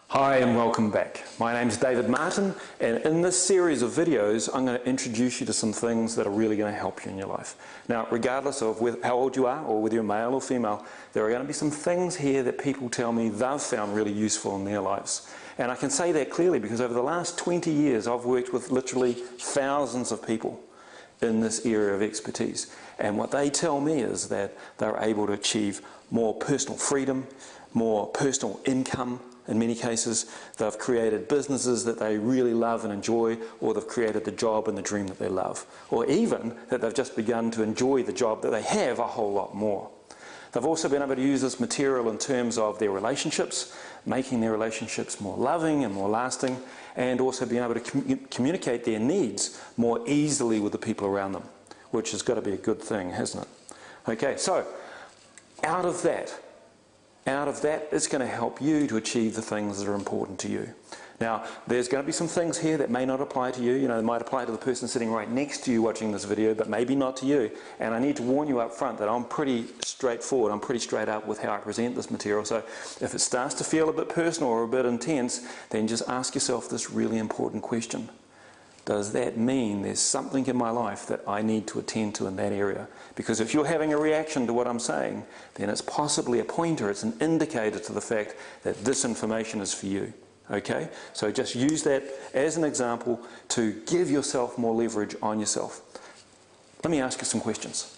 Hi and welcome back. My name's David Martin, and in this series of videos I'm going to introduce you to some things that are really going to help you in your life. Now, regardless of how old you are or whether you're male or female, there are going to be some things here that people tell me they've found really useful in their lives. And I can say that clearly because over the last 20 years I've worked with literally thousands of people in this area of expertise. And what they tell me is that they're able to achieve more personal freedom, more personal income. In many cases, they've created businesses that they really love and enjoy, or they've created the job and the dream that they love, or even that they've just begun to enjoy the job that they have a whole lot more. They've also been able to use this material in terms of their relationships, making their relationships more loving and more lasting, and also being able to communicate their needs more easily with the people around them, which has got to be a good thing, hasn't it? Okay, so out of that, it's going to help you to achieve the things that are important to you. Now, there's going to be some things here that may not apply to you. You know, they might apply to the person sitting right next to you watching this video, but maybe not to you. And I need to warn you up front that I'm pretty straightforward. I'm pretty straight up with how I present this material. So if it starts to feel a bit personal or a bit intense, then just ask yourself this really important question. Does that mean there's something in my life that I need to attend to in that area? Because if you're having a reaction to what I'm saying, then it's possibly a pointer, it's an indicator to the fact that this information is for you. Okay? So just use that as an example to give yourself more leverage on yourself. Let me ask you some questions.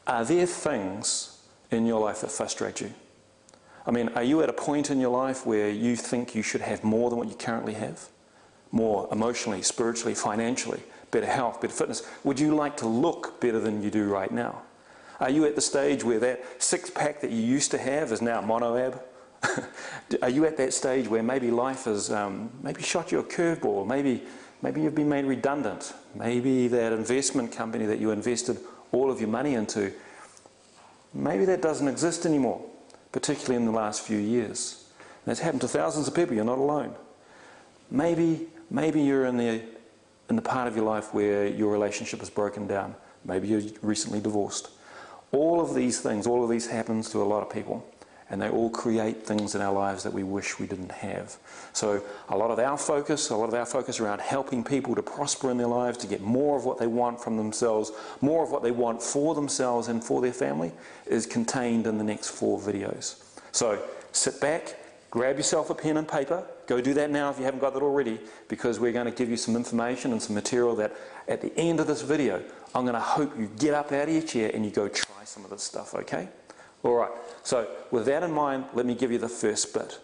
Are there things in your life that frustrate you? I mean, are you at a point in your life where you think you should have more than what you currently have? More emotionally, spiritually, financially, better health, better fitness? Would you like to look better than you do right now? Are you at the stage where that six-pack that you used to have is now mono-ab? Are you at that stage where maybe life has maybe shot you a curveball? Maybe you've been made redundant. Maybe that investment company that you invested all of your money into, maybe that doesn't exist anymore, particularly in the last few years. And that's happened to thousands of people. You're not alone. Maybe you're in the part of your life where your relationship is broken down. Maybe you're recently divorced. All of these things, all of these happens to a lot of people, and they all create things in our lives that we wish we didn't have. So a lot of our focus around helping people to prosper in their lives, to get more of what they want from themselves, more of what they want for themselves and for their family, is contained in the next 4 videos. So sit back, grab yourself a pen and paper. Go do that now if you haven't got that already, because we're going to give you some information and some material that at the end of this video, I'm going to hope you get up out of your chair and you go try some of this stuff, okay? Alright, so with that in mind, let me give you the first bit.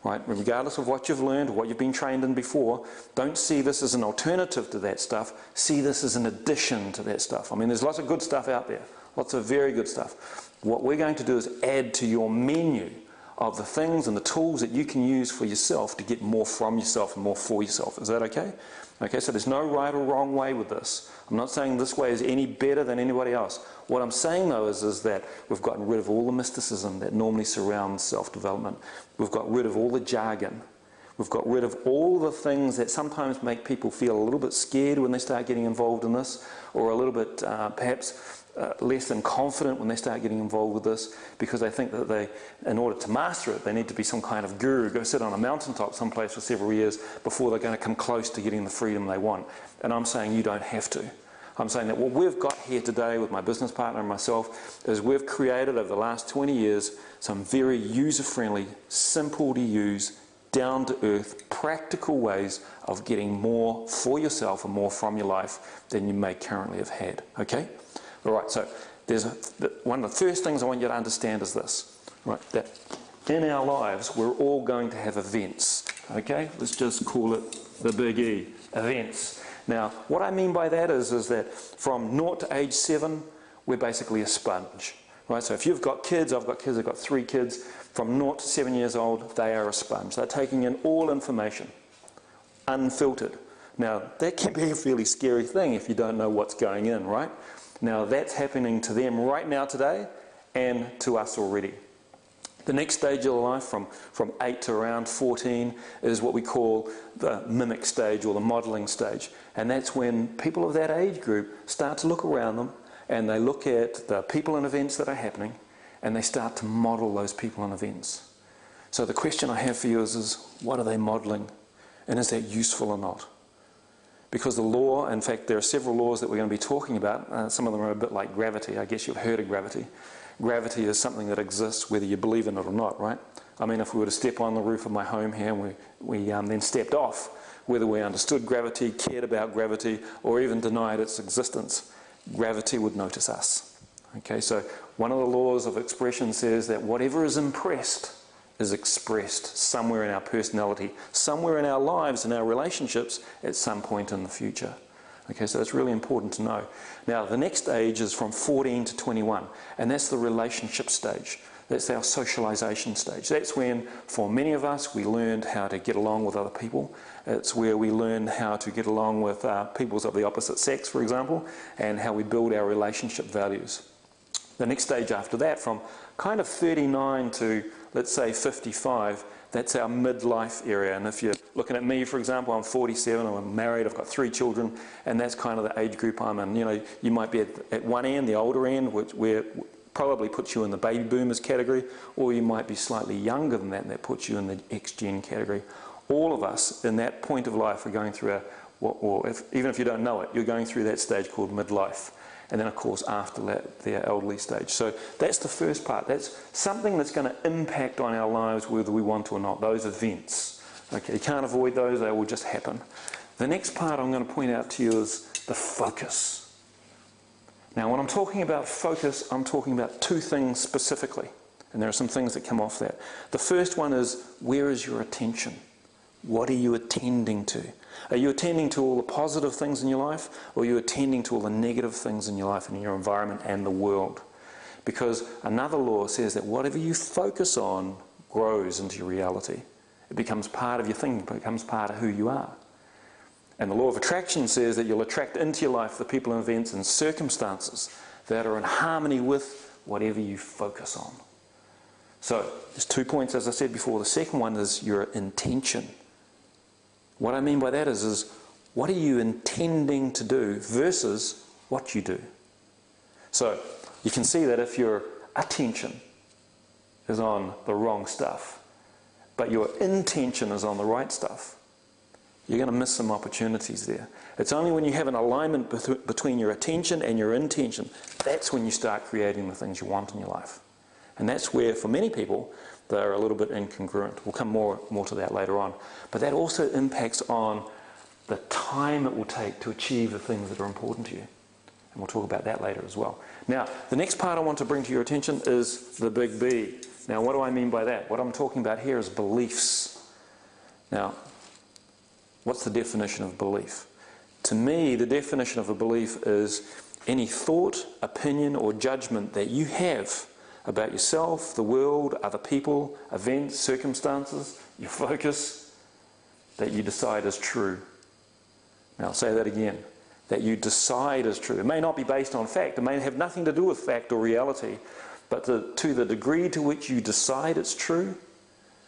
Right? Regardless of what you've learned or what you've been trained in before, don't see this as an alternative to that stuff. See this as an addition to that stuff. I mean, there's lots of good stuff out there. Lots of very good stuff. What we're going to do is add to your menu of the things and the tools that you can use for yourself to get more from yourself and more for yourself. Is that okay? Okay, so there's no right or wrong way with this. I'm not saying this way is any better than anybody else. What I'm saying though is that we've gotten rid of all the mysticism that normally surrounds self-development. We've got rid of all the jargon. We've got rid of all the things that sometimes make people feel a little bit scared when they start getting involved in this, or a little bit perhaps less than confident when they start getting involved with this, because they think that they, in order to master it, they need to be some kind of guru, go sit on a mountaintop someplace for several years before they're going to come close to getting the freedom they want. And I'm saying you don't have to. I'm saying that what we've got here today with my business partner and myself is we've created over the last 20 years some very user-friendly, simple to use, down-to-earth, practical ways of getting more for yourself and more from your life than you may currently have had. Okay? Alright, so one of the first things I want you to understand is this, right? That in our lives we're all going to have events. Okay? Let's just call it the big E, events. Now, what I mean by that is that from 0 to age 7, we're basically a sponge. Right? So if you've got kids, I've got 3 kids, from 0 to 7 years old, they are a sponge. They're taking in all information, unfiltered. Now, that can be a fairly scary thing if you don't know what's going in, right? Now, that's happening to them right now today, and to us already. The next stage of life, from 8 to around 14, is what we call the mimic stage or the modelling stage. And that's when people of that age group start to look around them and they look at the people and events that are happening and they start to model those people and events. So the question I have for you is what are they modelling? And is that useful or not? Because the law, in fact, there are several laws that we're going to be talking about. Some of them are a bit like gravity. I guess you've heard of gravity. Gravity is something that exists whether you believe in it or not, right? I mean, if we were to step on the roof of my home here and we then stepped off, whether we understood gravity, cared about gravity, or even denied its existence, gravity would notice us. Okay, so one of the laws of expression says that whatever is impressed is expressed somewhere in our personality, somewhere in our lives and our relationships at some point in the future. Okay, so that's really important to know. Now, the next age is from 14 to 21, and that's the relationship stage. That's our socialization stage. That's when, for many of us, we learned how to get along with other people. It's where we learn how to get along with peoples of the opposite sex, for example, and how we build our relationship values. The next stage after that, from kind of 39 to, let's say, 55, that's our midlife area. And if you're looking at me, for example, I'm 47, I'm married, I've got 3 children, and that's kind of the age group I'm in. You know, you might be at one end, the older end, where probably puts you in the baby boomers category, or you might be slightly younger than that, and that puts you in the X-Gen category. All of us in that point of life are going through even if you don't know it, you're going through that stage called midlife. And then, of course, after that, the elderly stage. So that's the first part. That's something that's going to impact on our lives whether we want to or not, those events. Okay, you can't avoid those, they will just happen. The next part I'm going to point out to you is the focus. Now, when I'm talking about focus, I'm talking about 2 things specifically. And there are some things that come off that. The first one is, where is your attention? What are you attending to? Are you attending to all the positive things in your life, or are you attending to all the negative things in your life and in your environment and the world? Because another law says that whatever you focus on grows into your reality. It becomes part of your thing, it becomes part of who you are. And the law of attraction says that you'll attract into your life the people and events and circumstances that are in harmony with whatever you focus on. So there's 2 points, as I said before. The second one is your intention. What I mean by that is what are you intending to do versus what you do? So you can see that if your attention is on the wrong stuff, but your intention is on the right stuff, you're going to miss some opportunities there. It's only when you have an alignment between your attention and your intention, that's when you start creating the things you want in your life. And that's where, for many people, they're a little bit incongruent. We'll come more to that later on. But that also impacts on the time it will take to achieve the things that are important to you. And we'll talk about that later as well. Now, the next part I want to bring to your attention is the big B. Now, what do I mean by that? What I'm talking about here is beliefs. Now, what's the definition of belief? To me, the definition of a belief is any thought, opinion, or judgment that you have about yourself, the world, other people, events, circumstances, your focus, that you decide is true. Now I'll say that again, that you decide is true. It may not be based on fact, it may have nothing to do with fact or reality, but to the degree to which you decide it's true,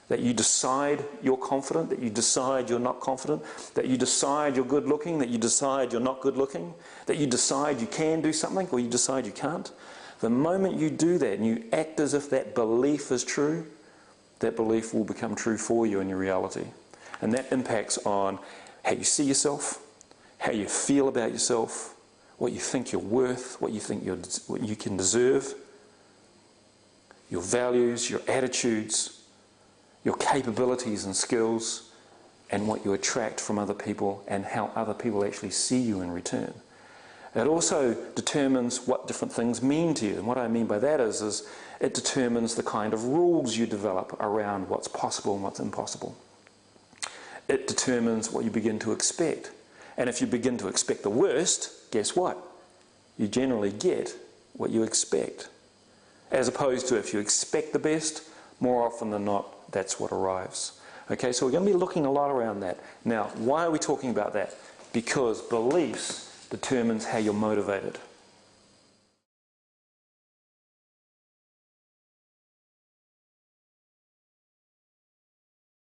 that you decide you're confident, that you decide you're not confident, that you decide you're good looking, that you decide you're not good looking, that you decide you can do something or you decide you can't. The moment you do that and you act as if that belief is true, that belief will become true for you in your reality. And that impacts on how you see yourself, how you feel about yourself, what you think you're worth, what you think what you can deserve, your values, your attitudes, your capabilities and skills, and what you attract from other people and how other people actually see you in return. It also determines what different things mean to you. And what I mean by that is it determines the kind of rules you develop around what's possible and what's impossible. It determines what you begin to expect. And if you begin to expect the worst, guess what? You generally get what you expect. As opposed to if you expect the best, more often than not, that's what arrives. Okay, so we're going to be looking a lot around that. Now, why are we talking about that? Because beliefs determines how you're motivated.